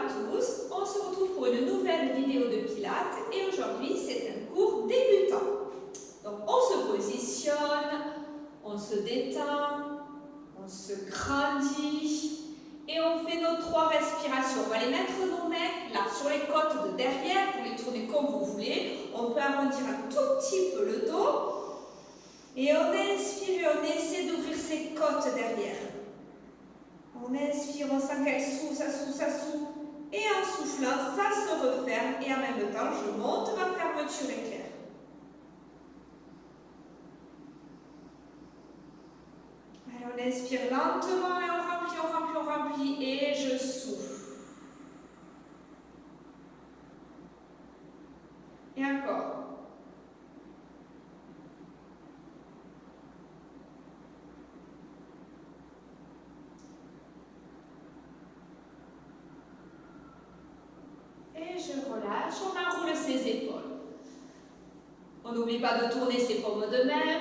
tous, on se retrouve pour une nouvelle vidéo de Pilates et aujourd'hui c'est un cours débutant. Donc on se positionne, on se détend, on se grandit et on fait nos 3 respirations. On va les mettre nos mains là sur les côtes de derrière, vous les tournez comme vous voulez. On peut arrondir un tout petit peu le dos et on inspire et on essaie d'ouvrir ses côtes derrière. On inspire, on sent qu'elle s'ouvre, ça s'ouvre, ça s'ouvre. Et en soufflant, ça se referme. Et en même temps, je monte ma fermeture éclair. Alors, on inspire lentement et on remplit, on remplit, on remplit. Et je souffle. Et encore. Et je relâche, on enroule ses épaules. On n'oublie pas de tourner ses paumes de main.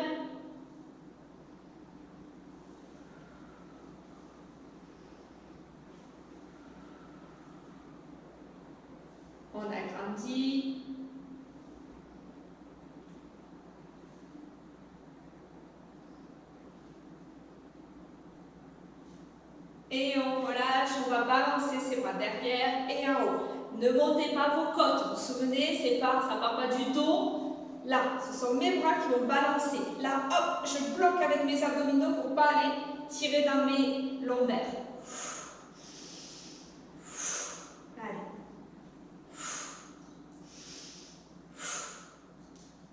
On agrandit. Et on relâche, on va balancer ses bras derrière et en haut. Ne montez pas vos côtes, vous vous souvenez, ça ne part pas du dos. Là, ce sont mes bras qui vont balancer. Là, hop, je bloque avec mes abdominaux pour ne pas aller tirer dans mes lombaires. Allez.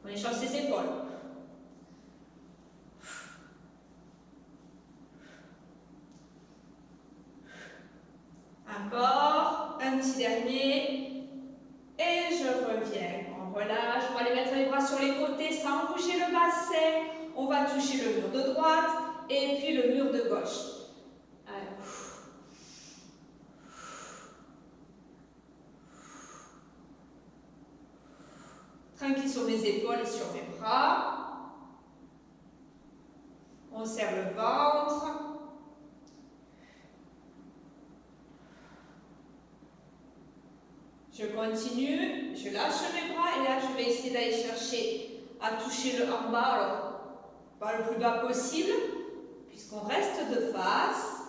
On échange ses épaules. Encore, un petit dernier, et je reviens. On relâche, on va aller mettre les bras sur les côtés sans bouger le bassin. On va toucher le mur de droite et puis le mur de gauche. Allez. Tranquille sur mes épaules et sur mes bras. On serre le ventre. Je continue, je lâche mes bras et là je vais essayer d'aller chercher à toucher le en bas, alors pas le plus bas possible, puisqu'on reste de face.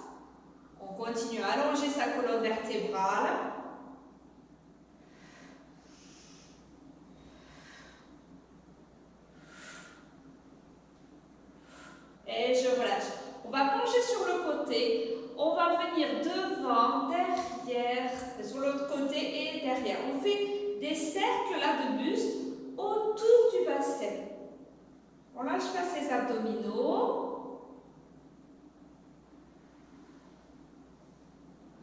On continue à allonger sa colonne vertébrale. Et je relâche. On va plonger sur le côté. On va venir devant, derrière, sur l'autre côté et derrière. On fait des cercles là de buste autour du bassin. On lâche pas ses abdominaux.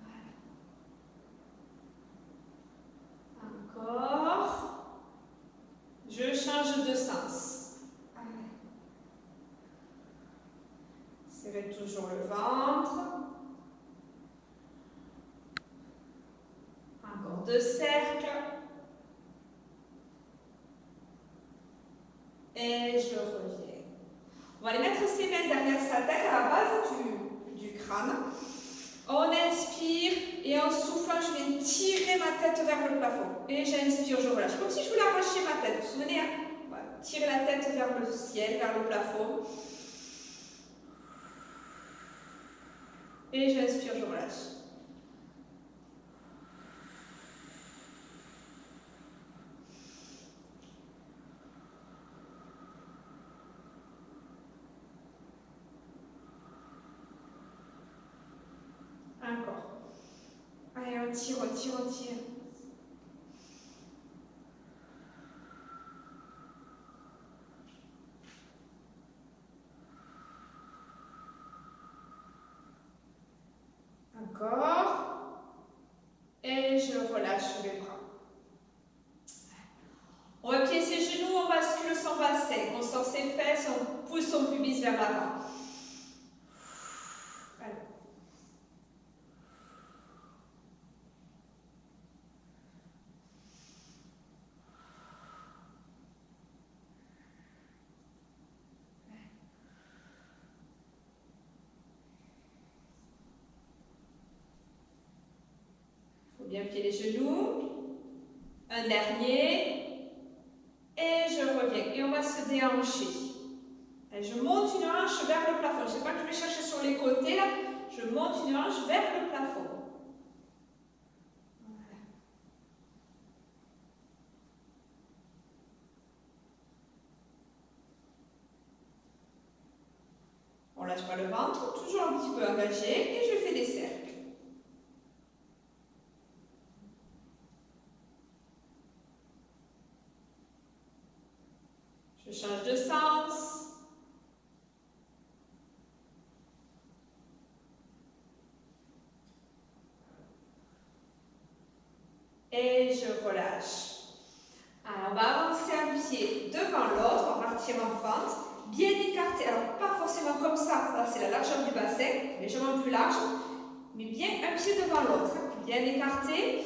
Voilà. Encore. Je change de sens. Serrez toujours le ventre. Encore 2 cercles. Et je reviens. On va aller mettre ses mains derrière sa tête à la base du crâne. On inspire et en soufflant, je viens tirer ma tête vers le plafond. Et j'inspire, je relâche. Comme si je voulais arracher ma tête. Vous vous souvenez, hein? Voilà. Tirer la tête vers le ciel, vers le plafond. Et j'inspire, je relâche. Encore. Allez, on tire, on tire, on tire. Encore. Et je relâche les bras. On va plier ses genoux, on bascule son bassin. On sort ses fesses, on pousse son pubis vers l'avant. Allez. bien plier les genoux. Un dernier. Et je reviens. Et on va se déhancher. Et je monte une hanche vers le plafond. Je ne sais pas que je vais chercher sur les côtés là. Je monte une hanche vers le plafond. Voilà. On ne lâche pas le ventre, toujours un petit peu engagé. Et je fais des cercles. Je change de sens. Et je relâche. Alors, on va avancer un pied devant l'autre, on va partir en fente, bien écarté. Alors, pas forcément comme ça, là c'est la largeur du bassin, légèrement plus large, mais bien un pied devant l'autre, bien écarté.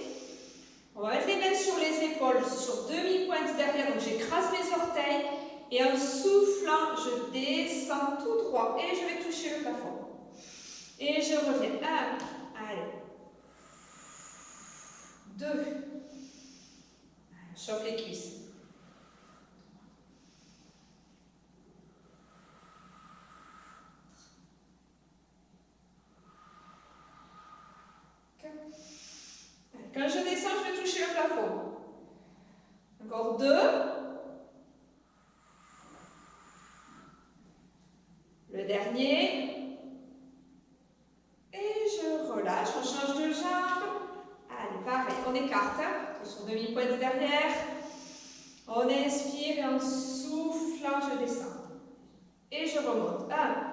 On va mettre les mains sur les épaules, je suis sur demi-pointe derrière, donc j'écrase mes orteils, et en soufflant, je descends tout droit, et je vais toucher le plafond. Et je reviens. 1, allez. 2. Chauffe les cuisses. 4. Quand je descends, je vais toucher le plafond. Encore 2. Le dernier. Et je relâche, on change de jambe. Allez, pareil, on écarte. Sur demi-pointe derrière. On inspire et en soufflant, je descends. Et je remonte. 1.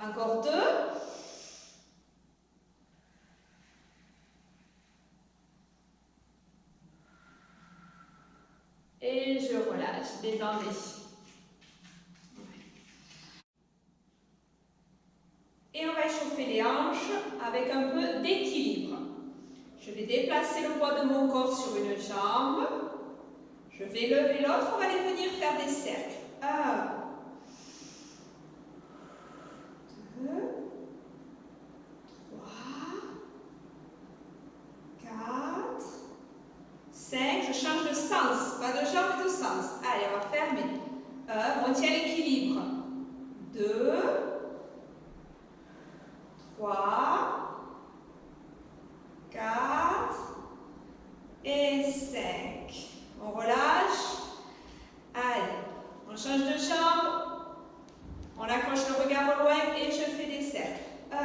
Encore 2. Et je relâche, détendez. Et on va échauffer les hanches avec un peu d'équilibre. Je vais déplacer le poids de mon corps sur une jambe. Je vais lever l'autre, on va les venir faire des cercles. 1, 2, 3, 4, 5. Je change de sens, pas de jambe, mais de sens. Allez, on va fermer. 1, on tient l'équilibre. 2, 3, 4 et 5. On relâche. Allez, on change de jambe. On accroche le regard au loin et je fais des cercles. 1,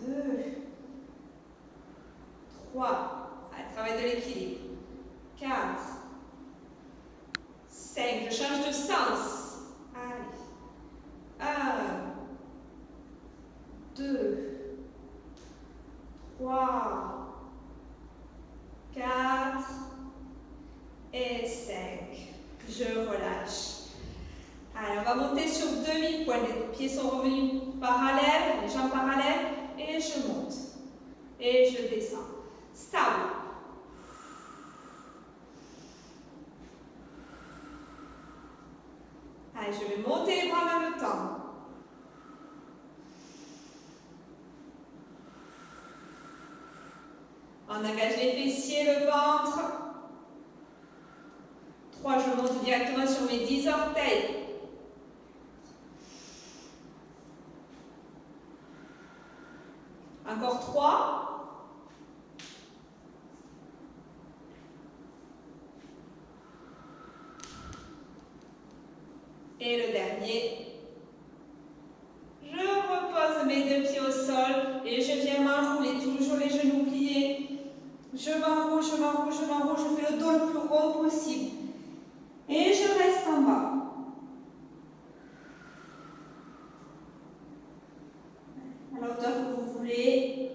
2, 3. Allez, travail de l'équilibre. 4, 5. Je change de sens. Allez. 1, 2, 3, 4 et 5. Je relâche. Allez, on va monter sur demi-pointe. Les pieds sont revenus parallèles, les jambes parallèles. Et je monte. Et je descends. Stable. Allez, je vais monter les bras en même temps. On engage les fessiers, le ventre. 3, je monte directement sur mes 10 orteils. Encore 3. Et le dernier. Je repose mes 2 pieds au sol et je viens m'enrouler, toujours les genoux pliés. Je m'enroule, je m'enroule, je m'enroule, je fais le dos le plus rond possible. Et je reste en bas. À la hauteur que vous voulez.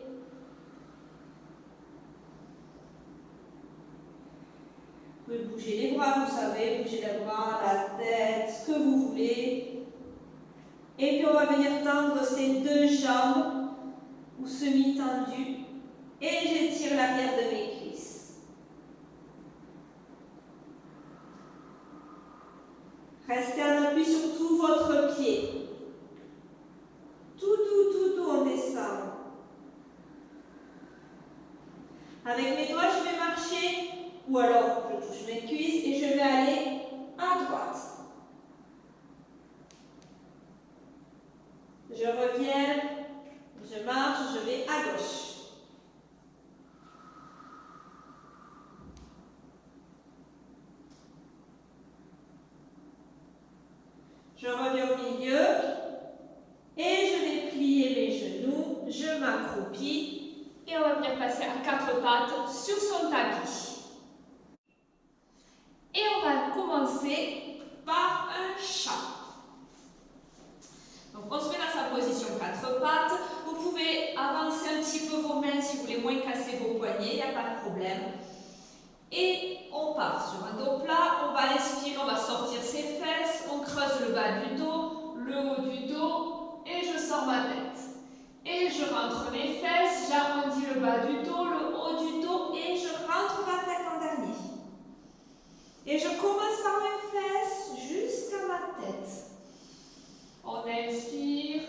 Vous pouvez bouger les bras un vous savez, bouger les bras, la tête, ce que vous voulez. Et puis on va venir tendre ces deux jambes ou semi-tendues. Et j'étire l'arrière de mes cuisses. Restez en appui sur tout votre pied. Tout, on descend. Avec mes doigts, je vais marcher, ou alors je touche mes cuisses et je vais aller à droite. Je reviens, je marche, je vais à gauche. Je reviens au milieu et je vais plier mes genoux, je m'accroupis et on va venir passer à quatre pattes sur son tapis. Et on va commencer par un chat. Donc on se met dans sa position quatre pattes. Vous pouvez avancer un petit peu vos mains si vous voulez moins casser vos poignets, il n'y a pas de problème. Et on part sur un dos plat, on va inspirer, on va sortir ses fesses, on creuse le bas du dos, le haut du dos et je sors ma tête. Et je rentre mes fesses, j'arrondis le bas du dos, le haut du dos et je rentre ma tête en dernier. Et je commence par mes fesses jusqu'à ma tête. On inspire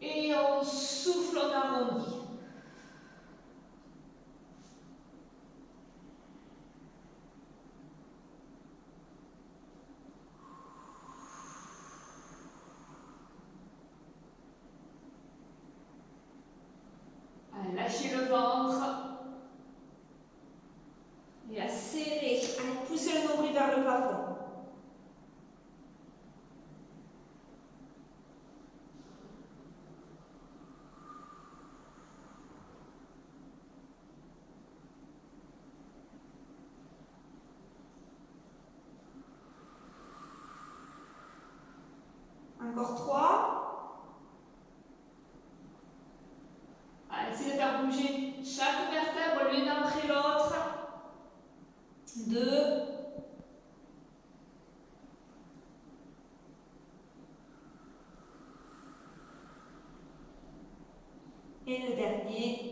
et on souffle, on arrondit. Allez, lâchez le ventre. Et à serrer. Allez, poussez le nombril vers le plafond. Encore 3. Allez, essayez de faire bouger chaque vertèbre l'une après l'autre. 2. Et le dernier.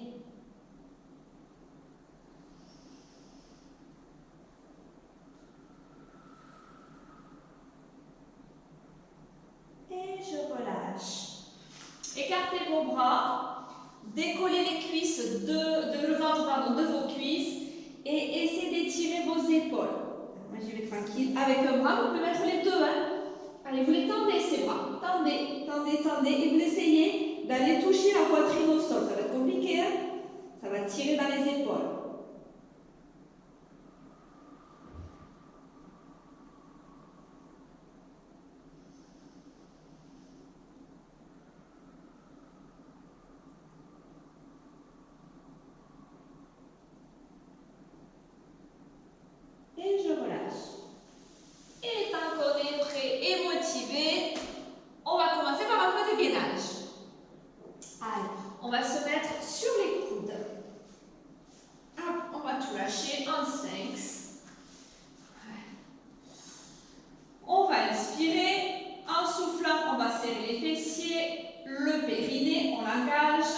Et je relâche. Écartez vos bras, décollez les cuisses le ventre de vos cuisses et essayez d'étirer vos épaules. Moi j'y vais tranquille. Avec un bras, vous pouvez mettre les deux. Allez, vous les tendez ces bras. Tendez, tendez, tendez et vous essayez d'aller toucher la poitrine au sol. Ça va être compliqué, hein? Ça va tirer dans les épaules. Et je relâche. Et tant qu'on est prêt et motivé, on va commencer par un peu de gainage. Allez, on va se mettre sur les coudes. Hop, on va tout lâcher en sphinx. On va inspirer. En soufflant, on va serrer les fessiers, le périnée, on l'engage,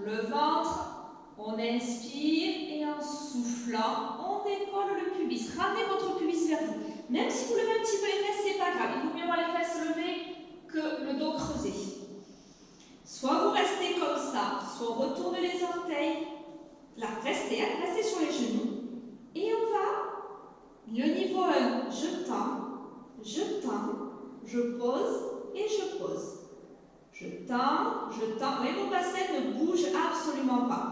le ventre. On inspire et en soufflant, on décolle le pubis. Ramenez votre pubis vers vous. Même si vous levez un petit peu les fesses, c'est pas grave. Il vaut mieux avoir les fesses levées que le dos creusé. Soit vous restez comme ça, soit on retourne les orteils. Là, restez sur les genoux. Et on va, le niveau 1, je tends, je pose et je pose. Je tends. Oui, mon bassin ne bouge absolument pas.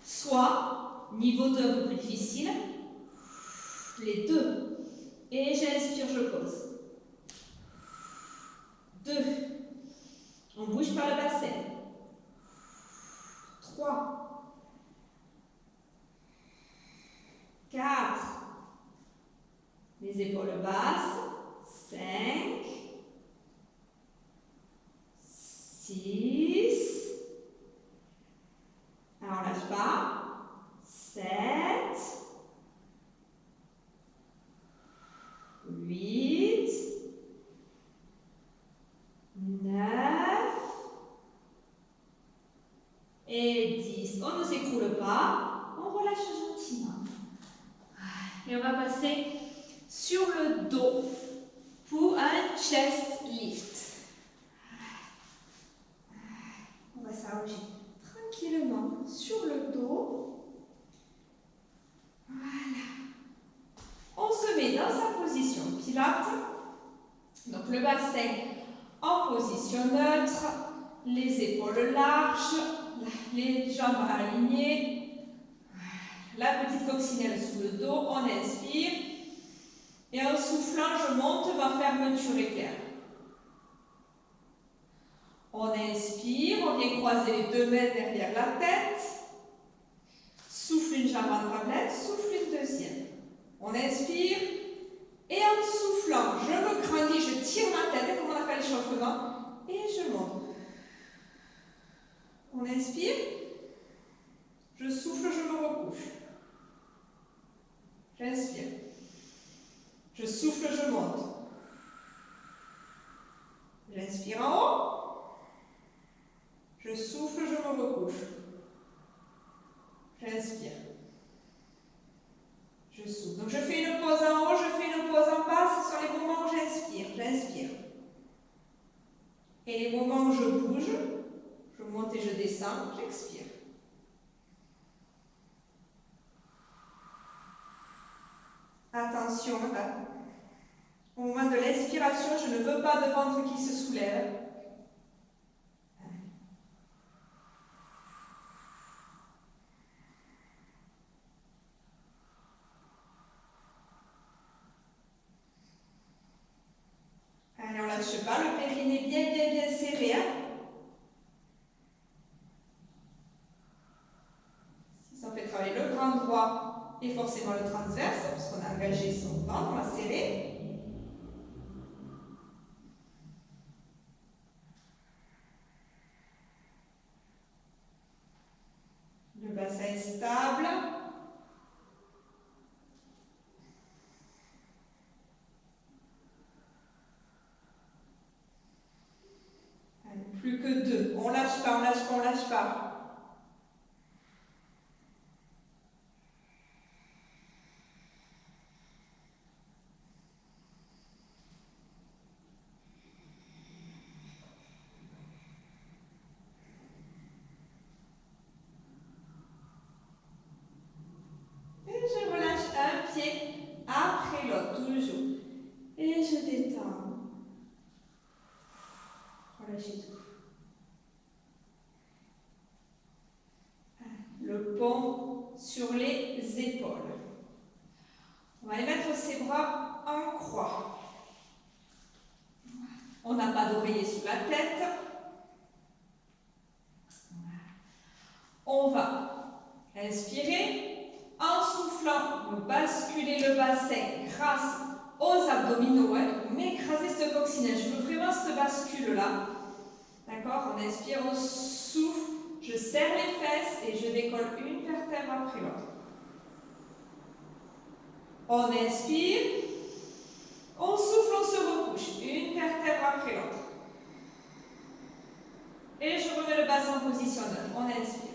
Soit, niveau 2 un peu plus difficile, les deux. Et j'inspire, je pose. 2. On bouge par le bassin. 3. 4. Les épaules basses. 5. 6. Alors, lâche pas. 7. 8, 9 et 10. On ne s'écroule pas, on relâche gentiment. Et on va passer sur le dos pour un chest lift. On va s'allonger tranquillement sur le dos. Voilà. On se met dans sa position pilates. Donc le bassin en position neutre, les épaules larges, les jambes alignées, la petite coccinelle sous le dos. On inspire et en soufflant, je monte ma fermeture éclair. On inspire, on vient croiser les deux mains derrière la tête. Souffle une jambe en tablette, souffle une deuxième. On inspire et en soufflant, je me grandis, je tire ma tête, comme on appelle l'échauffement, et je monte. On inspire, je souffle, je me recouche. J'inspire. Je souffle, je monte. J'inspire en haut. Je souffle, je me recouche. J'inspire. Je souffle. Donc je fais une pause en haut, je fais une pause en bas. Ce sont les moments où j'inspire. J'inspire. Et les moments où je bouge, je monte et je descends, j'expire. Attention, là. Au moment de l'expiration, je ne veux pas de ventre qui se soulève. Allez, on lâche pas, le périnée bien serré. Hein. Si ça fait travailler le grand droit et forcément le transverse, parce qu'on a engagé son ventre, on va serrer. Le bassin est stable. Allez, plus que 2. On lâche pas, on lâche pas, on lâche pas. Et je relâche un pied après l'autre, toujours. Et je détends. Relâchez tout. Le pont sur les épaules. On va aller mettre ses bras en croix. On n'a pas d'oreiller sous la tête. On va inspirer. En soufflant, vous basculez le bassin grâce aux abdominaux. Vous m'écrasez cette coccinelle. Je veux vraiment cette bascule-là. D'accord? On inspire, on souffle. Je serre les fesses et je décolle une vertèbre après l'autre. On inspire. On souffle, on se recouche. Une vertèbre après l'autre. Et je remets le bassin en position neutre. On inspire.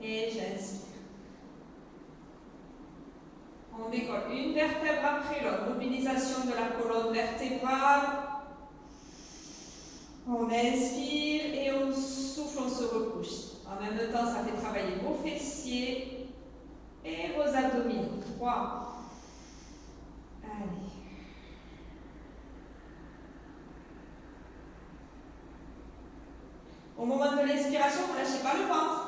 Et j'inspire. On décolle une vertèbre après l'autre. Mobilisation de la colonne vertébrale. On inspire et on souffle, on se recouche. En même temps, ça fait travailler vos fessiers et vos abdominaux. 3. Allez. Au moment de l'expiration, vous ne lâchez pas le ventre.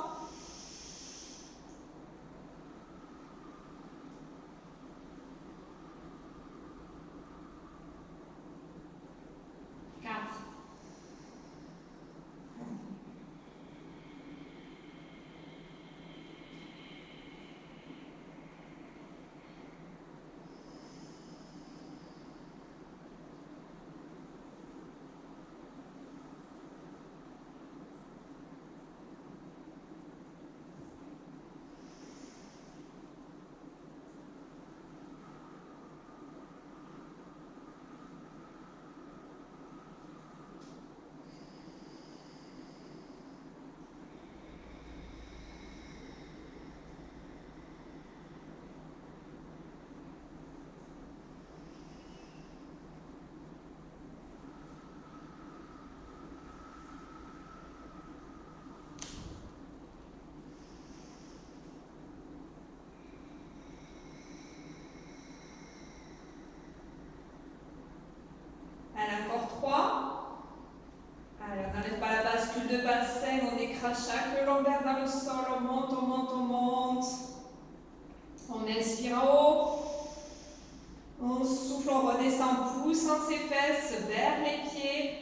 redescend, poussant ses fesses vers les pieds.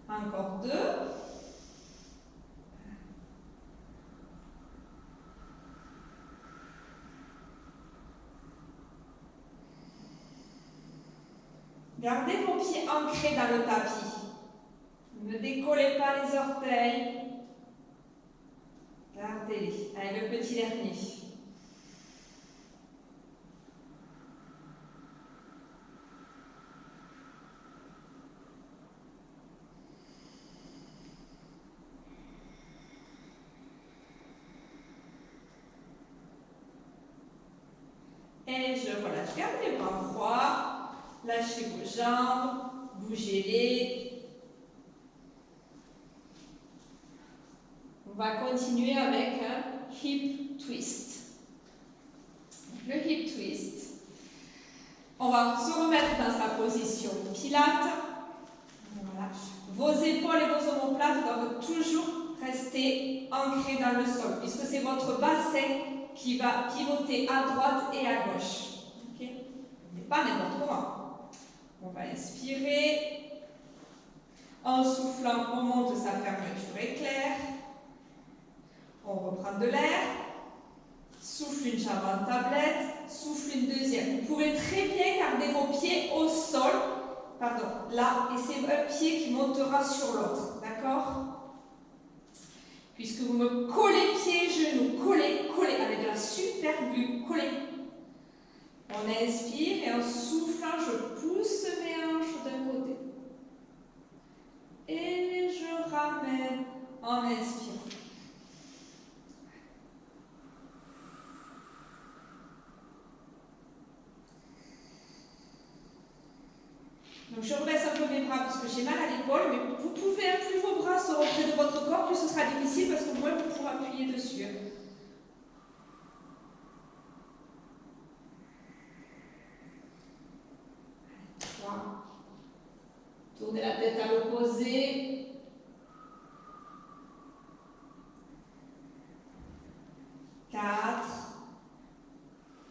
Encore 2. Gardez vos pieds ancrés dans le tapis. Ne décollez pas les orteils. Gardez-les avec le petit dernier. Et je relâche. Gardez les bras droits. Lâchez vos jambes. Bougez-les. On va continuer avec un hip twist. Le hip twist. On va se remettre dans sa position pilate. Voilà. Vos épaules et vos omoplates doivent toujours rester ancrés dans le sol, puisque c'est votre bassin qui va pivoter à droite et à gauche. Okay? Mais pas n'importe comment. On va inspirer. En soufflant, on monte sa fermeture éclair. On reprend de l'air. Souffle une jambe en tablette. Souffle une deuxième. Vous pouvez très bien garder vos pieds au sol. Pardon, là, et c'est un pied qui montera sur l'autre. D'accord? Puisque vous me collez pieds, genoux, collez, avec la super glue, collez. On inspire et en soufflant, je pousse mes hanches d'un côté. Et je ramène en inspirant. Donc je rebaisse un peu mes bras parce que j'ai mal à l'épaule, mais vous pouvez, plus vos bras seront près de votre corps, plus ce sera difficile parce que moins vous pourrez appuyer dessus. Tournez la tête à l'opposé. 4.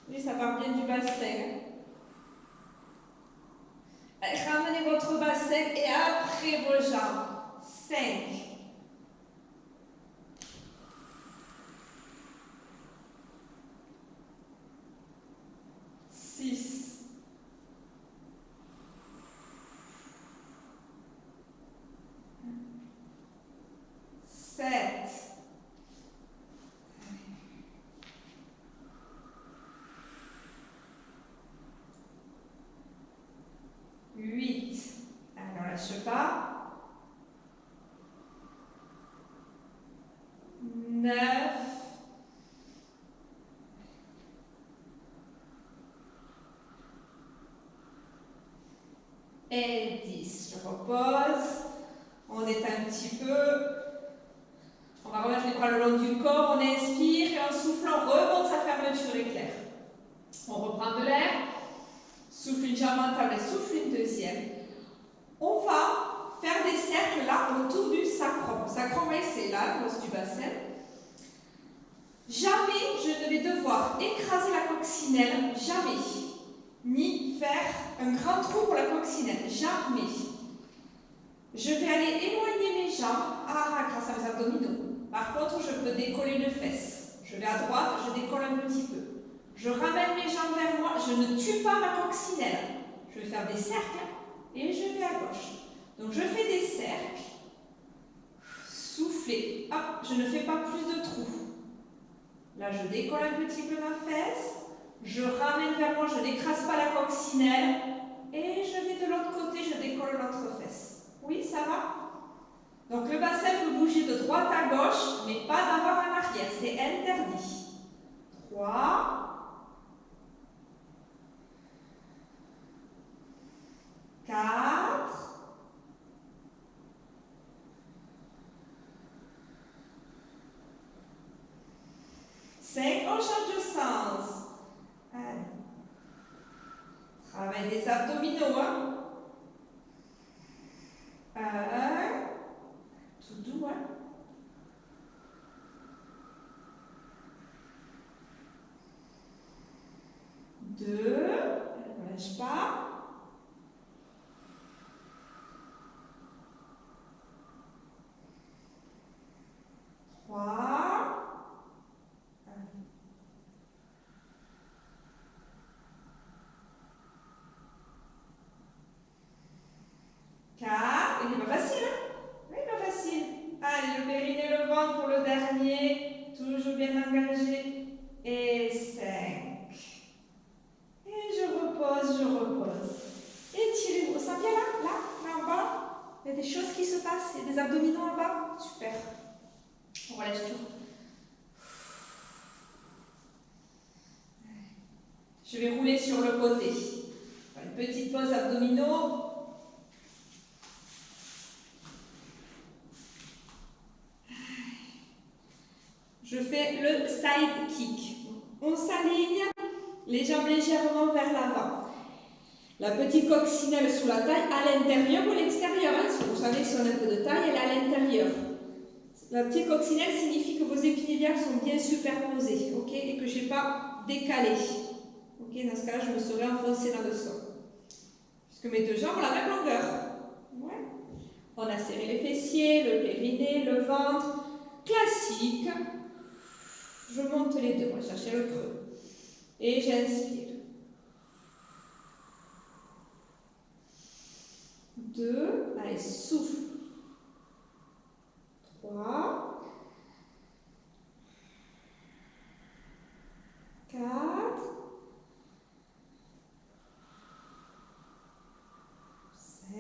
Oui, ça part bien du bassin. Ramenez votre bassin et après vos jambes. 5. 6. 7. 8. Alors, lâche pas. 9. Et 10. Je repose. On étend un petit peu. On va remettre les bras le long du corps. On inspire et en soufflant, on remonte sa fermeture éclair. On reprend de l'air. Souffle une jambe en tablette, souffle une deuxième. On va faire des cercles là autour du sacrum. Sacrum, c'est là, l'os du bassin. Jamais je ne vais devoir écraser la coccinelle, jamais. Ni faire un grand trou pour la coccinelle, jamais. Je vais aller éloigner mes jambes grâce à mes abdominaux. Par contre, je peux décoller une fesse. Je vais à droite, je décolle un petit peu. Je ramène mes jambes vers moi, je ne tue pas ma coccinelle. Je vais faire des cercles et je vais à gauche. Donc je fais des cercles. Soufflez. Hop, je ne fais pas plus de trous. Là, je décolle un petit peu ma fesse. Je ramène vers moi, je n'écrase pas la coccinelle. Et je vais de l'autre côté, je décolle l'autre fesse. Oui, ça va? Donc le bassin peut bouger de droite à gauche, mais pas d'avant en arrière. C'est interdit. 3. 4. 5. On change de sens. Allez. Travail des abdominaux. 1. Tout doux. 2. 2, ne lâche pas. 3, 4, il n'est pas facile, hein? Oui, pas facile. Allez, le périnée, le ventre pour le dernier, toujours bien engagé. Et 5. Et je repose, je repose. Étirez-vous. Ça vient là en bas. Il y a des choses qui se passent. Il y a des abdominaux en bas. Super. On relève tout. Je vais rouler sur le côté. Une petite pause abdominaux. Je fais le side kick. On s'aligne, les jambes légèrement vers l'avant. La petite coccinelle sous la taille à l'intérieur ou à l'extérieur. Hein. Vous savez que si on a un peu de taille, elle est à l'intérieur. La petite coccinelle signifie que vos épinillières sont bien superposés, ok, et que je n'ai pas décalé. Ok, dans ce cas-là, je me serais enfoncée dans le sol. Puisque mes deux jambes ont la même longueur. Ouais. On a serré les fessiers, le périnée, le ventre. Classique. Je monte les deux, on va chercher le creux. Et j'inspire. 2, allez, souffle. 3, 4, 5,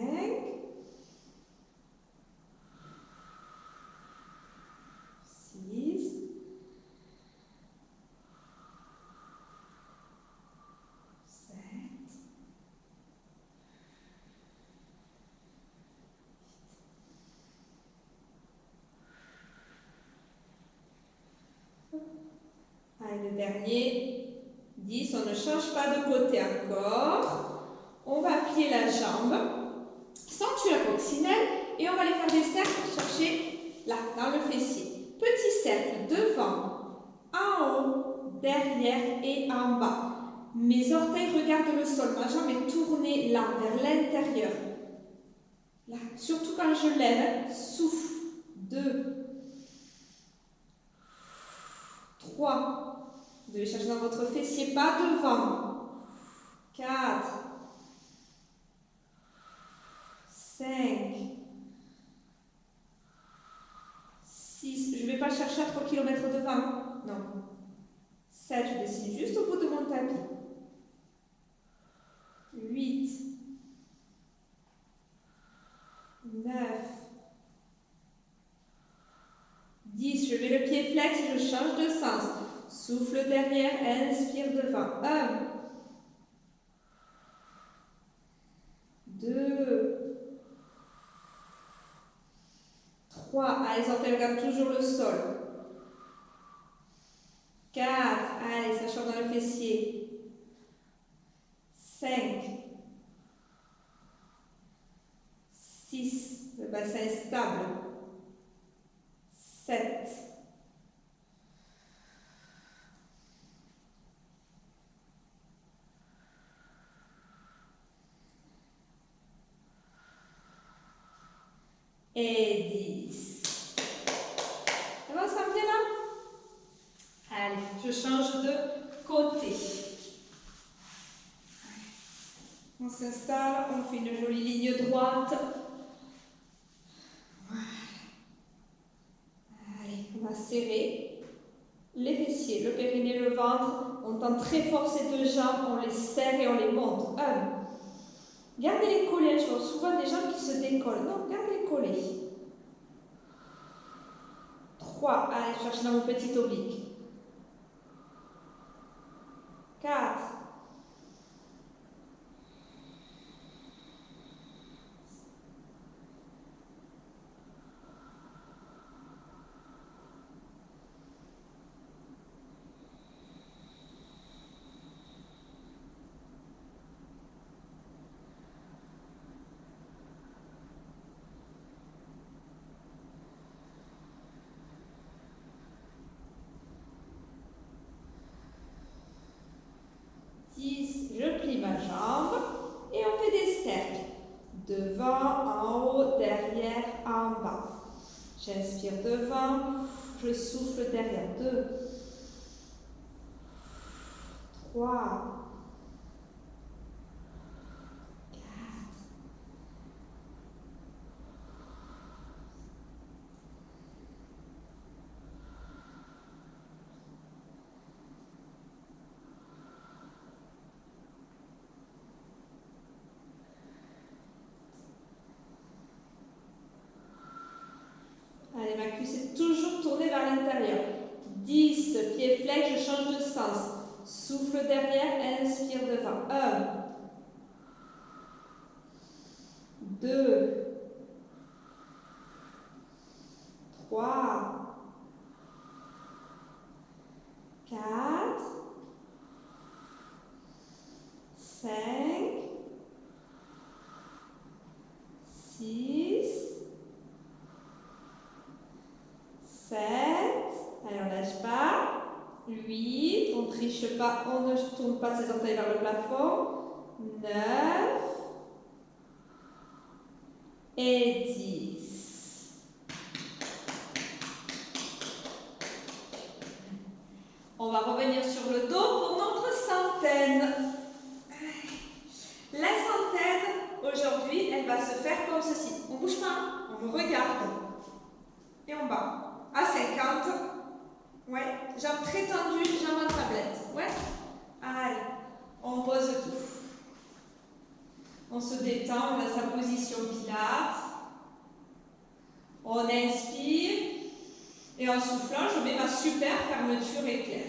6, 7, 8. Allez, le dernier. 10, on ne change pas de côté encore. On va plier la jambe, sentir la coccinelle et on va aller faire des cercles pour chercher là, dans le fessier. Petit cercle devant, en haut, derrière et en bas. Mes orteils regardent le sol, ma jambe est tournée là, vers l'intérieur. Là, surtout quand je lève, souffle. 2, 3. Vous devez chercher dans votre fessier, pas devant. 4, 5, 6. Je ne vais pas chercher à 3 km devant. Non. 7, je dessine juste au bout de mon tapis. 8, 9, 10. Je mets le pied flex, je change de sens. Souffle derrière, inspire devant. 1, 2, 3. Allez, orteils regardent toujours le sol. 4. Allez, ça change dans le fessier. 5, 6. Le bassin est stable. 7. 10. C'est bon, ça me vient là? Allez, je change de côté. On s'installe, on fait une jolie ligne droite. Voilà. Allez, on va serrer les fessiers, le périnée, le ventre. On tend très fort ces deux jambes, on les serre et on les monte. 1. Gardez les collés, je vois souvent des jambes qui se décollent. Non, gardez les collés. 3. Allez, cherchez dans mon petit oblique. 4. 5. en bas. J'inspire devant, je souffle derrière. 2, 3, 4. Allez, ma cuisse est toujours tournée vers l'intérieur. 10, pied flex, je change de sens. Souffle derrière, inspire devant. 1, 2, 3, 4, 5, 6, 7, allez on lâche pas, 8, on ne triche pas, on ne tourne pas ses orteils vers le plafond, 9 et 10. On va revenir sur le dos pour notre centaine. La centaine, aujourd'hui, elle va se faire comme ceci. On ne bouge pas, on me regarde. Et on bat. À 50. Ouais. Jambes très tendues, jambes en tablette. Ouais. Allez. On pose tout. On se détend, on a sa position pilates. On inspire. Et en soufflant, je mets ma super fermeture éclair.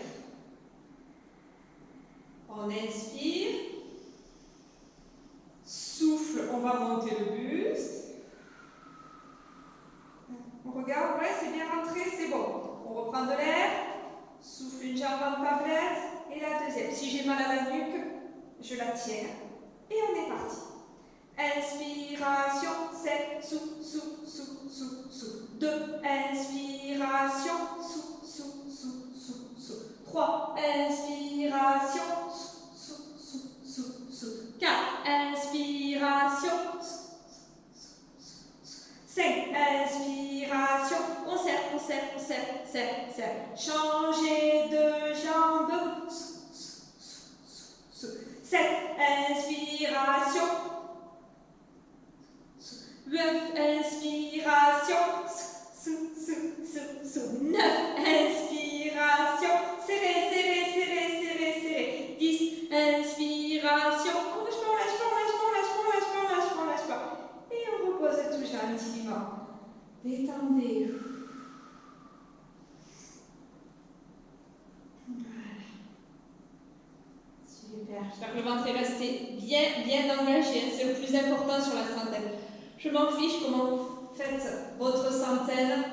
On inspire. Souffle, on va monter le buste. On regarde, ouais, c'est bien rentré, c'est bon. On reprend de l'air, souffle une jambe en tablette et la deuxième. Si j'ai mal à la nuque, je la tiens et on est parti. Inspiration, c'est sous, sous, sous, sous, sous. 2, inspiration, sous, sous, sous, sous, sous. 3, inspiration, sous, sous, sous, sous. 4, inspiration, 5, inspiration, on serre, on serre, on serre, serre, serre. Changer de jambe. 7, inspiration. 8, inspiration. 9, inspiration. Serrez, serrez, serrez, serrez, serrez. 10, inspiration. On lâche pas, on lâche pas, on lâche pas, on lâche pas, on lâche pas, on lâche pas, on lâche pas. Et on repose tout gentiment. Détendez. Voilà. Super. J'espère que le ventre est resté bien engagé. C'est le plus important sur la centaine. Je m'en fiche comment vous faites votre centaine,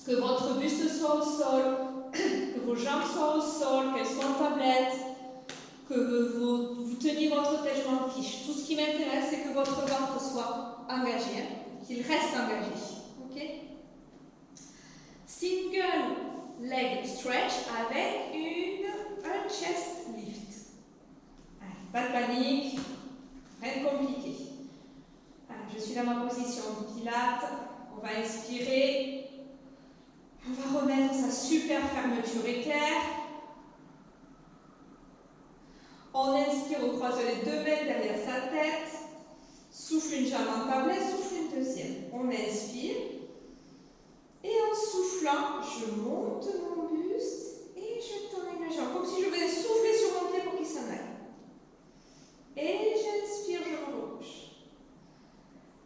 que votre buste soit au sol, que vos jambes soient au sol, qu'elles soient en tablette, que vous teniez votre tête, je m'en fiche. Tout ce qui m'intéresse, c'est que votre ventre soit engagé, qu'il reste engagé. Ok? Single leg stretch avec un chest lift. Allez, pas de panique, rien de compliqué. Allez, je suis dans ma position de pilates. On va inspirer. On va remettre sa super fermeture éclair. On inspire, on croise les 2 mains derrière sa tête. Souffle une jambe en tablette, souffle une deuxième. On inspire. Et en soufflant, je monte mon buste et je tends une jambe. Comme si je venais souffler sur mon pied pour qu'il s'en aille. Et j'inspire, je me rebouche.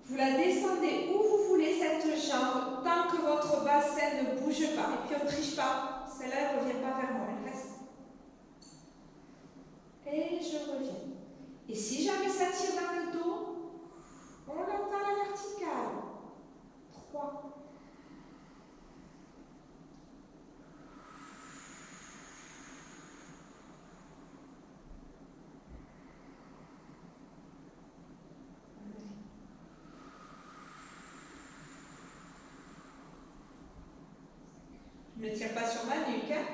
Vous la descendez où vous voulez, cette jambe, tant que votre bassin ne bouge pas. Et puis on ne triche pas. Celle-là, elle ne revient pas vers moi, elle reste. Et je reviens. Et si jamais ça tire dans le dos, on l'entend à la verticale. 3. Je ne tire pas sur ma nuque. Hein.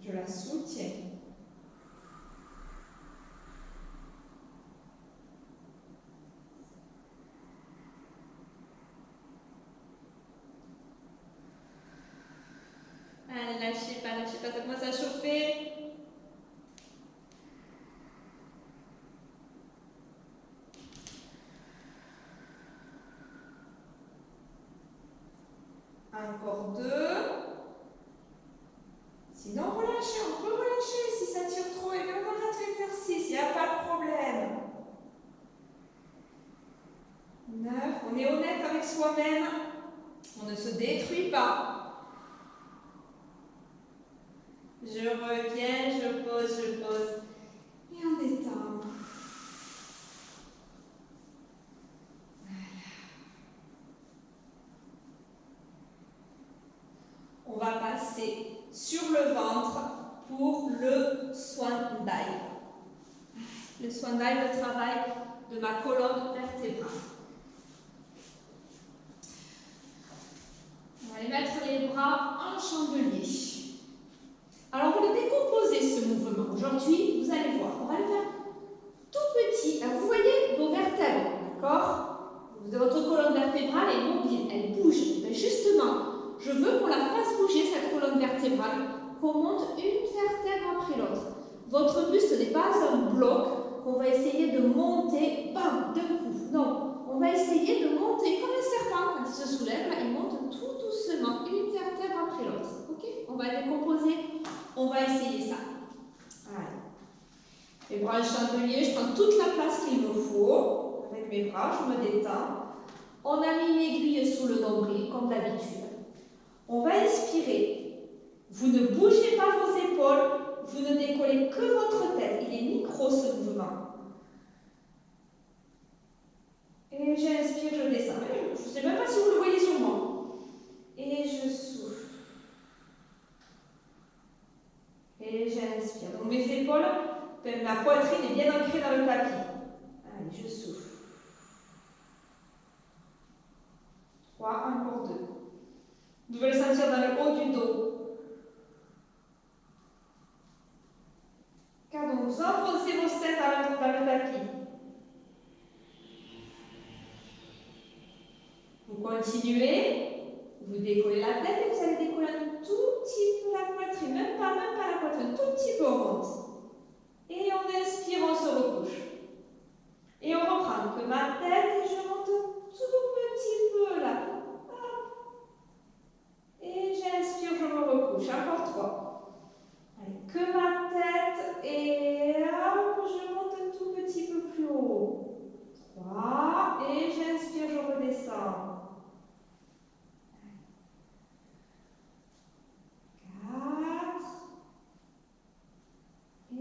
Je la soutiens. encore 2. Sinon, relâchez, on peut relâcher si ça tire trop et même on arrête l'exercice, il n'y a pas de problème. 9, on est honnête avec soi-même, on ne se détruit pas. Je reviens, je pose, et on détend. On va passer sur le ventre pour le swan dive. Le swan dive, le travail de ma colonne vertébrale. On va aller mettre les bras en chandelier. Alors, vous le décomposez ce mouvement. Aujourd'hui, vous allez voir, on va le faire tout petit. Alors, vous voyez vos vertèbres, d'accord? Votre colonne vertébrale est mobile, elle bouge. Mais justement, je veux qu'on la fasse bouger, cette colonne vertébrale, qu'on monte une vertèbre après l'autre. Votre buste n'est pas un bloc qu'on va essayer de monter, bam, d'un coup. Non, on va essayer de monter comme un serpent. Quand il se soulève, là, il monte tout doucement, une vertèbre après l'autre. Ok? On va décomposer, on va essayer ça. Allez. Les bras en chandelier, je prends toute la place qu'il me faut. Avec mes bras, je me détends. On a mis une aiguille sous le nombril, comme d'habitude. On va inspirer. Vous ne bougez pas vos épaules, vous ne décollez que votre tête. Il est micro ce mouvement. Et j'inspire, je descends. Je ne sais même pas si vous le voyez sur moi. Et je souffle. Et j'inspire. Donc mes épaules, ma poitrine est bien ancrée dans le tapis. Allez, je souffle. 3, encore 2. Vous devez le sentir dans le haut du dos. 4, donc vous enfoncez vos seins dans le tapis. Vous continuez. Vous décollez la tête et vous allez décoller un tout petit peu la poitrine. Même pas la poitrine, un tout petit peu on monte. Et on inspire, on se recouche. Et on reprend que ma tête et je monte un tout petit peu là. Et j'inspire, je me recouche. Encore 3. Allez, que ma tête et hop, je monte un tout petit peu plus haut. 3. Et j'inspire, je redescends. 4.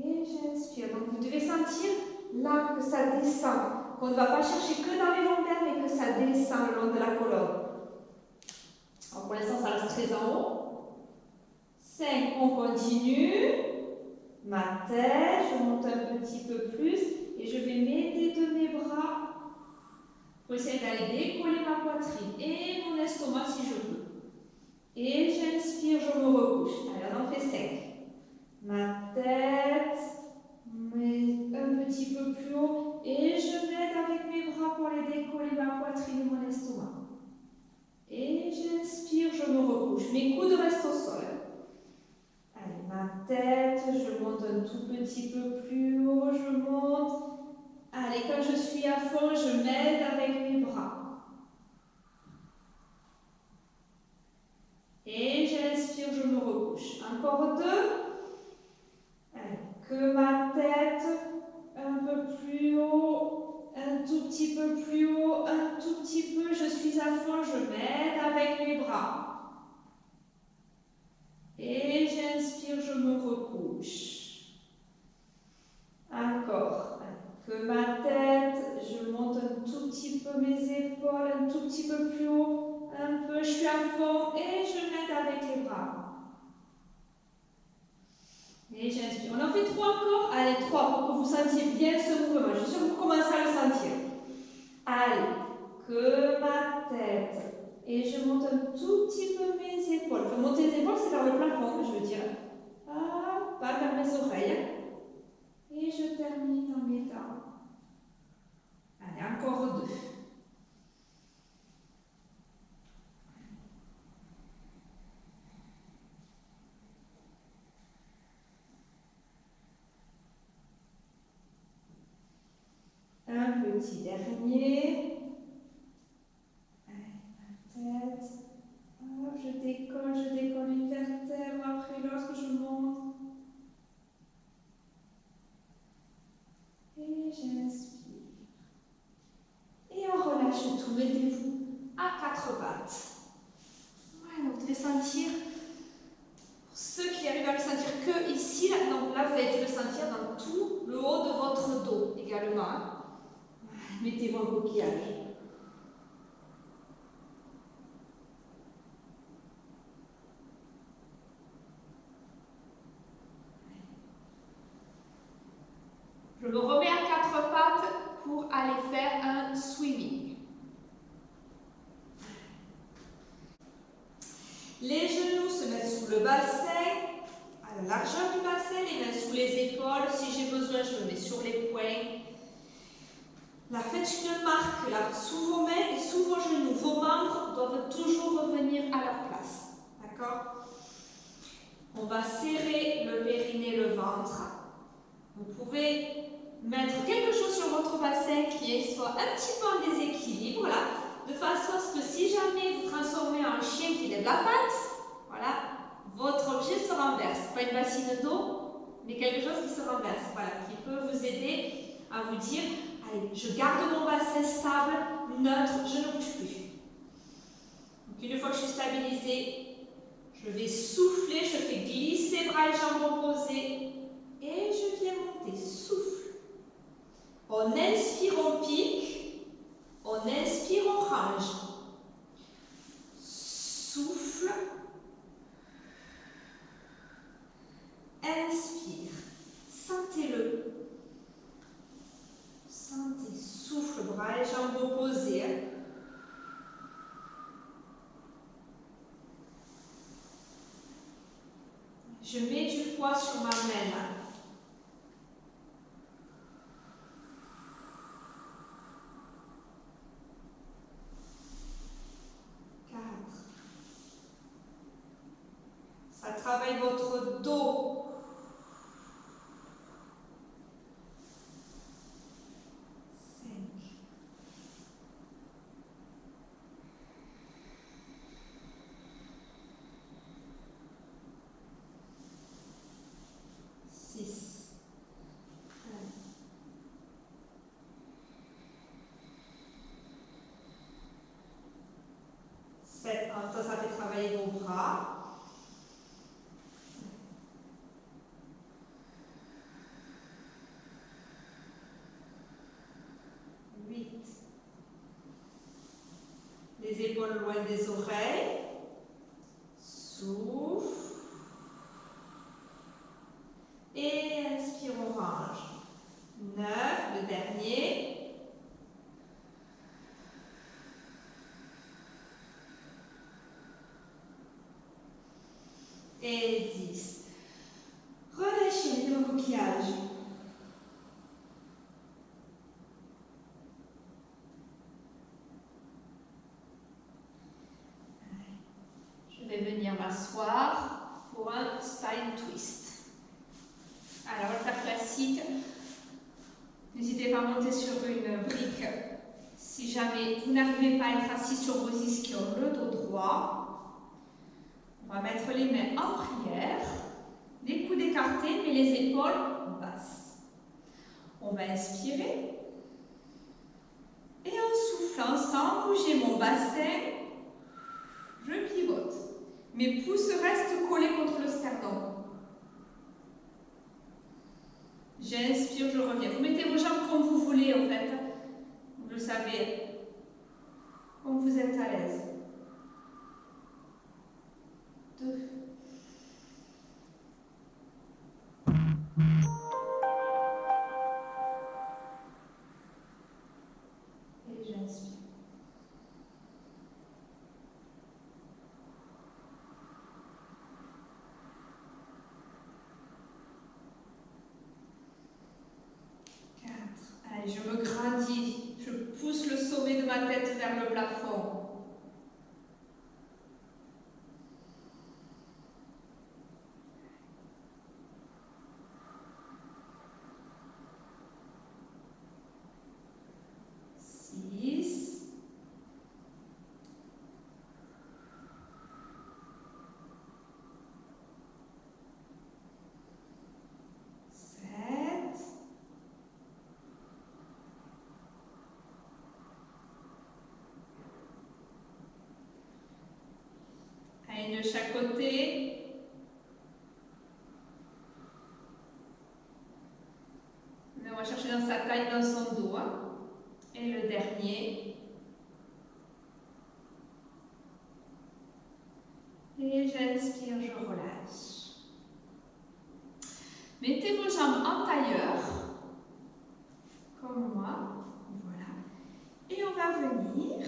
Et j'inspire. Donc vous devez sentir là que ça descend. Qu'on ne va pas chercher que dans les lombaires, mais que ça descend le long de la colonne. Alors pour l'instant, ça reste très en haut. 5, on continue. Ma tête, je monte un petit peu plus et je vais m'aider de mes bras pour essayer d'aller décoller ma poitrine et mon estomac si je veux. Et j'inspire, je me recouche. Allez, on en fait 5. Ma tête, un petit peu plus haut et je m'aide avec mes bras pour aller décoller ma poitrine et mon estomac. Et j'inspire, je me recouche. Mes coudes restent au sol. Allez, ma tête, je monte un tout petit peu plus haut, je monte. Allez, quand je suis à fond, je m'aide avec mes bras. Et j'inspire, je me recouche. Encore 2. Allez, que ma tête, un peu plus haut, un tout petit peu plus haut, un tout petit peu, je suis à fond, je m'aide avec mes bras. Et j'inspire, je me recouche. Encore. Que ma tête, je monte un tout petit peu mes épaules, un tout petit peu plus haut, un peu, je suis à fond et je m'aide avec les bras. Et j'inspire. On en fait 3 encore. Allez, 3 pour que vous sentiez bien ce mouvement. Je suis sûre que vous commencez à le sentir. Allez, que ma tête. Et je monte un tout petit peu mes épaules. Enfin, monter les épaules, c'est vers le plafond, je veux dire. Ah, pas vers mes oreilles. Et je termine en mettant. Allez, encore 2. Un petit dernier. Allez, ma tête. Hop, je décolle. naturellement. Hein. Mettez-vous un coquillage. Je me remets à quatre pattes pour aller faire un swimming. Les genoux se mettent sous le bassin, à la largeur du bassin, les mains sous les épaules. Si j'ai besoin, je me mets sur les poings. Là, faites une marque là, sous vos mains et sous vos genoux. Vos membres doivent toujours revenir à leur place. D'accord? On va serrer le périnée, le ventre. Vous pouvez mettre quelque chose sur votre bassin qui soit un petit peu en déséquilibre, là, de façon à ce que si jamais vous transformez en chien qui lève la patte, voilà, votre objet se renverse. Pas une bassine d'eau, mais quelque chose qui se renverse, voilà, qui peut vous aider à vous dire, allez, je garde mon bassin stable, neutre, je ne bouge plus. Donc une fois que je suis stabilisée, je vais souffler, je fais glisser bras et jambes opposés et je viens monter, souffle. On inspire, on pique, on inspire, on range. Souffle, inspire, sentez-le. Sentez, souffle, bras et jambes opposés. Je mets du poids sur ma main là. Ça travaille votre dos. 5. 6. 7. Ça fait travailler vos bras. 8. Les épaules loin des oreilles. Souffle. Et inspire, on range. 9, le dernier. Et 10. Relâchez, mettez vos coquillages. Je vais venir m'asseoir pour un spine twist. Alors, on va faire classique. N'hésitez pas à monter sur une brique. Si jamais vous n'arrivez pas à être assis sur vos ischions, le dos droit, on va mettre les mains en prière, les coudes écartés, mais les épaules basses. On va inspirer. Et en soufflant, sans bouger mon bassin, je pivote. Mes pouces restent collés contre le sternum. J'inspire, je reviens. Vous mettez vos jambes comme vous voulez en fait. Vous le savez, comme vous êtes à l'aise. 2. Et j'inspire. 4. Allez, je me grandis. Je pousse le sommet de ma tête vers le plafond. 6. 7. Allez, de chaque côté. va chercher dans sa taille, dans son dos. Hein. Et le dernier. Et j'inspire, je relâche. Mettez vos jambes en tailleur, comme moi. Voilà. Et on va venir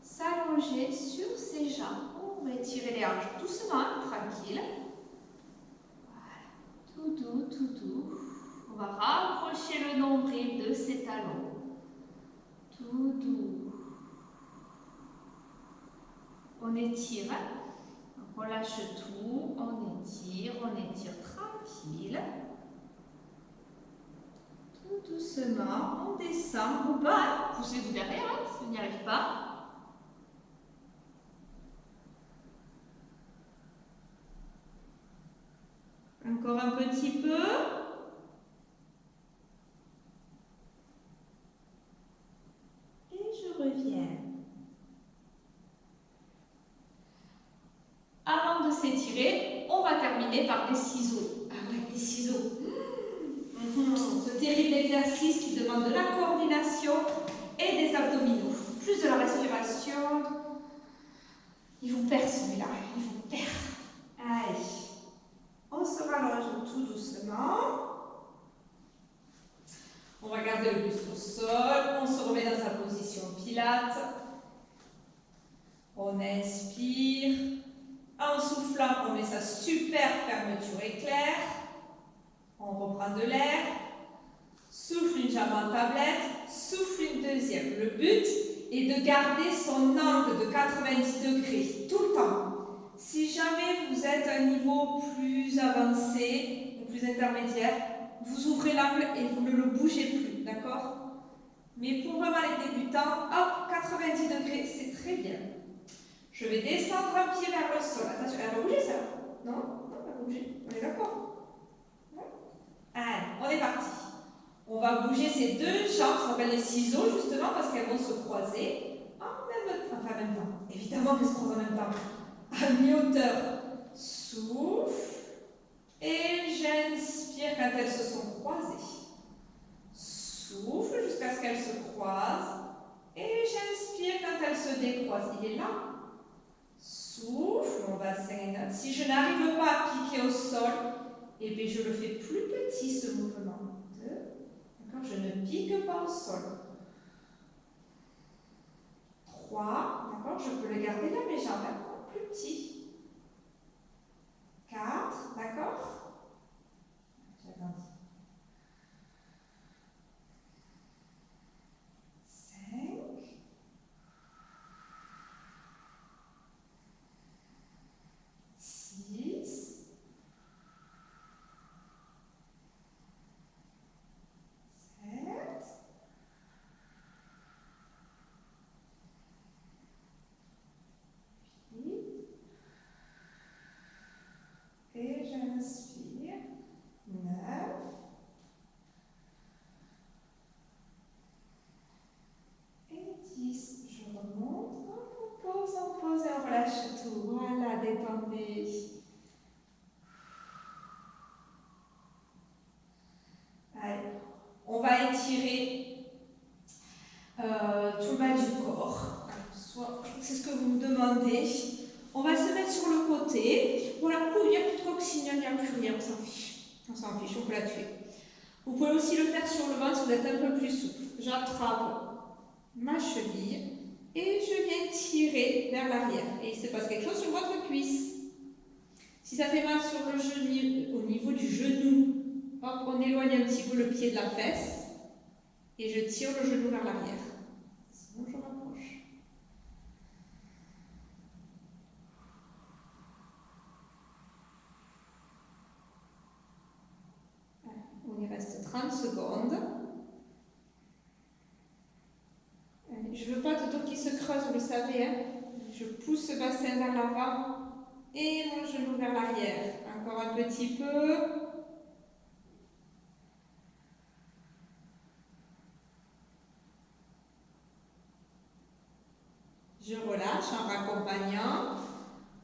s'allonger sur ses jambes. On va étirer les hanches doucement, tranquille. Voilà. Tout doux, tout doux. On va rapprocher le nombril de ses talons. Tout doux. On étire. Donc on lâche tout. On étire tranquille. Tout doucement. On descend. Ou pas. Poussez-vous derrière hein, si vous n'y arrivez pas. Encore un petit peu. Et je reviens. Avant de s'étirer, on va terminer par des ciseaux. Ah ouais, des ciseaux. Ce terrible exercice qui demande de la coordination et des abdominaux. Plus de la respiration. Il vous perd celui-là. Il vous perd. Allez. On se rallonge tout doucement. On va garder le buste au sol. On se remet dans sa position pilates. On inspire. En soufflant, on met sa super fermeture éclair. On reprend de l'air. Souffle une jambe en tablette. Souffle une deuxième. Le but est de garder son angle de 90 degrés tout le temps. Si jamais vous êtes à un niveau plus avancé ou plus intermédiaire, vous ouvrez l'angle et vous ne le bougez plus, d'accord? Mais pour vraiment les débutants, hop, 90 degrés, c'est très bien. Je vais descendre un pied vers le sol. Attention, elle va bouger ça? Non? Non, elle va bouger. On est d'accord? Ouais. Allez, on est parti. On va bouger ces deux jambes, ça s'appelle les ciseaux justement, parce qu'elles vont se croiser en même temps. Enfin, en même temps. Évidemment qu'elles se croisent en même temps. À mi-hauteur, souffle. Et j'inspire quand elles se sont croisées. Souffle jusqu'à ce qu'elles se croisent. Et j'inspire quand elles se décroisent. Il est là. Souffle, mon bassin. Si je n'arrive pas à piquer au sol, eh bien je le fais plus petit ce mouvement. D'accord, je ne pique pas au sol. 3, d'accord, je peux le garder là, mes jambes, d'accord, plus petit. 4, d'accord. J'agrandis. 5. 6. 7. 8. Et j'inspire. 9. Et 10. Je remonte. On pose et on relâche tout. Voilà, détendez. Allez, on va étirer tout le bas du corps. C'est ce que vous me demandez. On va se mettre sur le côté. Voilà, il n'y a plus de coccygne, il n'y a plus rien, on s'en fiche. On s'en fiche, on peut la tuer. Vous pouvez aussi le faire sur le ventre si vous êtes un peu plus souple. J'attrape ma cheville et je viens tirer vers l'arrière. Et il se passe quelque chose sur votre cuisse. Si ça fait mal sur le genou, au niveau du genou, hop, on éloigne un petit peu le pied de la fesse et je tire le genou vers l'arrière. Sinon, je rapproche. Voilà, on y reste 30 secondes. Je ne veux pas de dos qui se creuse, vous le savez. Hein. Je pousse ce bassin vers l'avant et mon genou vers l'arrière. Encore un petit peu. Je relâche en raccompagnant.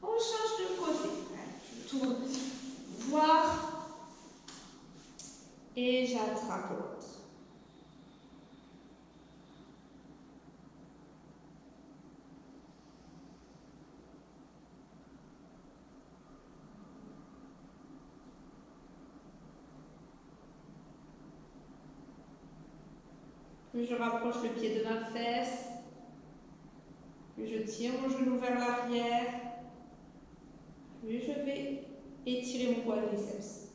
On change de côté. Je tourne voir et j'attrape l'autre. Plus je rapproche le pied de ma fesse, plus je tire mon genou vers l'arrière, plus je vais étirer mon quadriceps.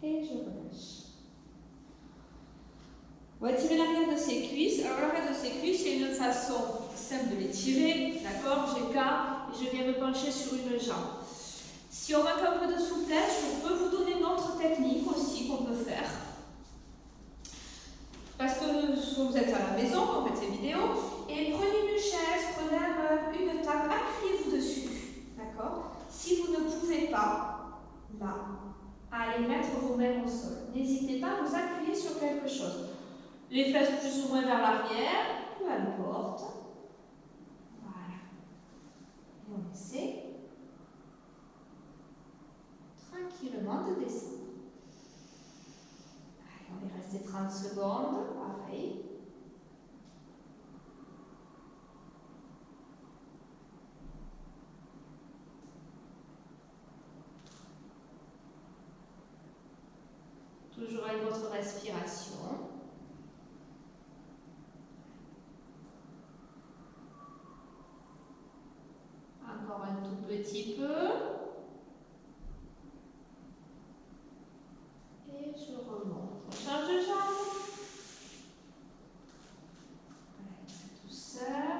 Et je relâche. On va tirer l'arrière de ses cuisses. Alors l'arrière de ses cuisses, il y a une façon simple de les tirer. D'accord? J'écarte et je viens me pencher sur une jambe. Si on manque un peu de souplesse, je peux vous donner une autre technique aussi qu'on peut faire. Parce que vous êtes à la maison, quand vous faites ces vidéos, et prenez une chaise, prenez un meuble, une table, appuyez-vous dessus. D'accord? Si vous ne pouvez pas, là, aller mettre vos mains au sol, n'hésitez pas à vous appuyer sur quelque chose. Les fesses plus ou moins vers l'arrière, peu importe. Voilà. Et on essaie tranquillement de descendre. Allez, on est resté 30 secondes, pareil. Toujours avec votre respiration. Encore un tout petit peu. Et je remonte. On change de jambe. Avec la douceur.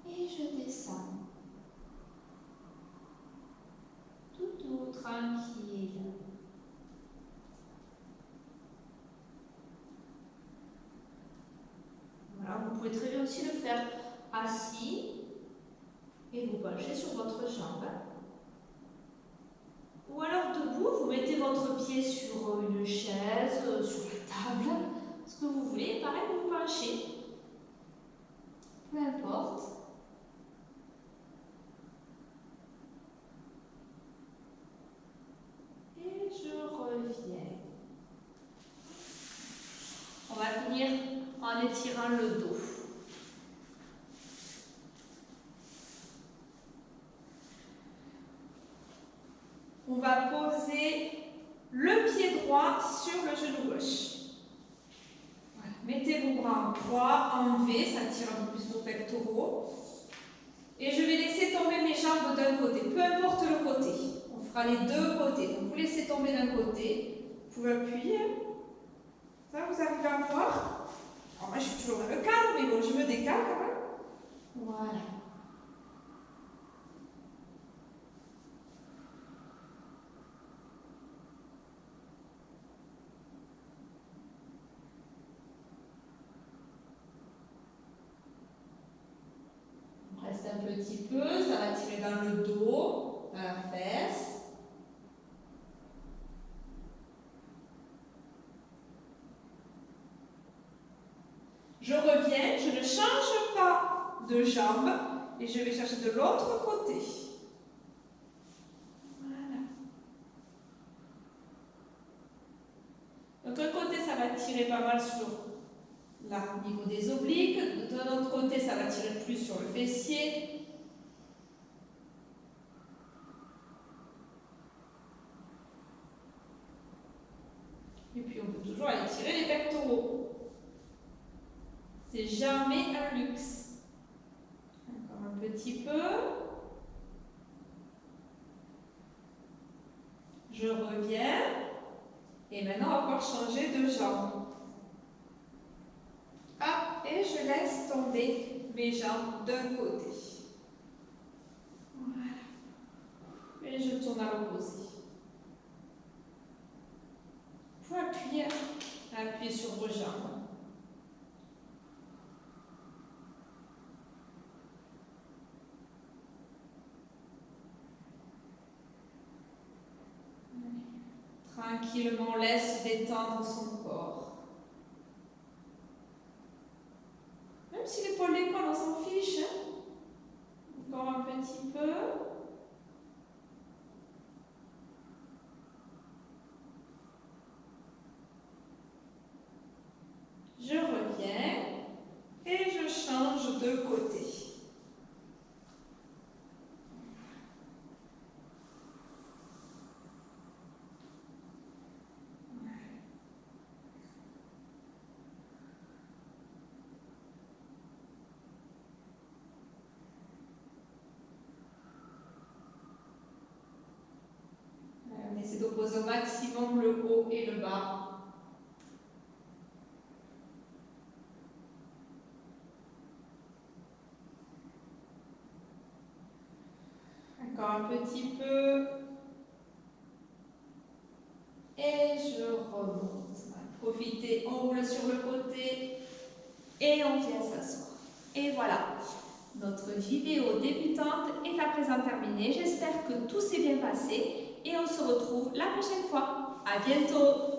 Et je descends. Tout tranquille. Voilà, vous pouvez très bien aussi le faire assis et vous penchez sur votre jambe. Ou alors debout, vous mettez votre pied sur une chaise, sur la table, ce que vous voulez, pareil, vous penchez. Peu importe. Et je reviens. On va finir en étirant le dos. On va poser le pied droit sur le genou gauche. Voilà. Mettez vos bras en croix, en V, ça tire un peu plus vos pectoraux. Et je vais laisser tomber mes jambes d'un côté, peu importe le côté. On fera les deux côtés. Donc vous laissez tomber d'un côté, vous pouvez appuyer. Ça, vous arrivez à voir? Alors moi je suis toujours dans le cadre, mais bon, je me décale quand même. Voilà. On reste un petit peu, ça va tirer dans le dos, dans la fesse. Je reviens, je ne change pas de jambe et je vais chercher de l'autre côté. Voilà. Donc d'un côté, ça va tirer pas mal sur le niveau des obliques. De l'autre côté, ça va tirer plus sur le fessier. Et puis on peut toujours aller tirer les pectoraux. C'est jamais un luxe. Encore un petit peu. Je reviens. Et maintenant, on va pouvoir changer de jambe. Ah, et je laisse tomber mes jambes d'un côté. Voilà. Et je tourne à l'opposé. Vous pouvez appuyer sur vos jambes. Tranquillement, on laisse détendre son corps. Même si l'épaule décolle, on s'en fiche. Hein? Encore un petit peu. Je reviens et je change de côté. pose au maximum le haut et le bas. Encore un petit peu. Et je remonte. Profitez, on roule sur le côté et on vient s'asseoir. Et voilà, notre vidéo débutante est à présent terminée. J'espère que tout s'est bien passé et on se retrouve la prochaine fois. À bientôt!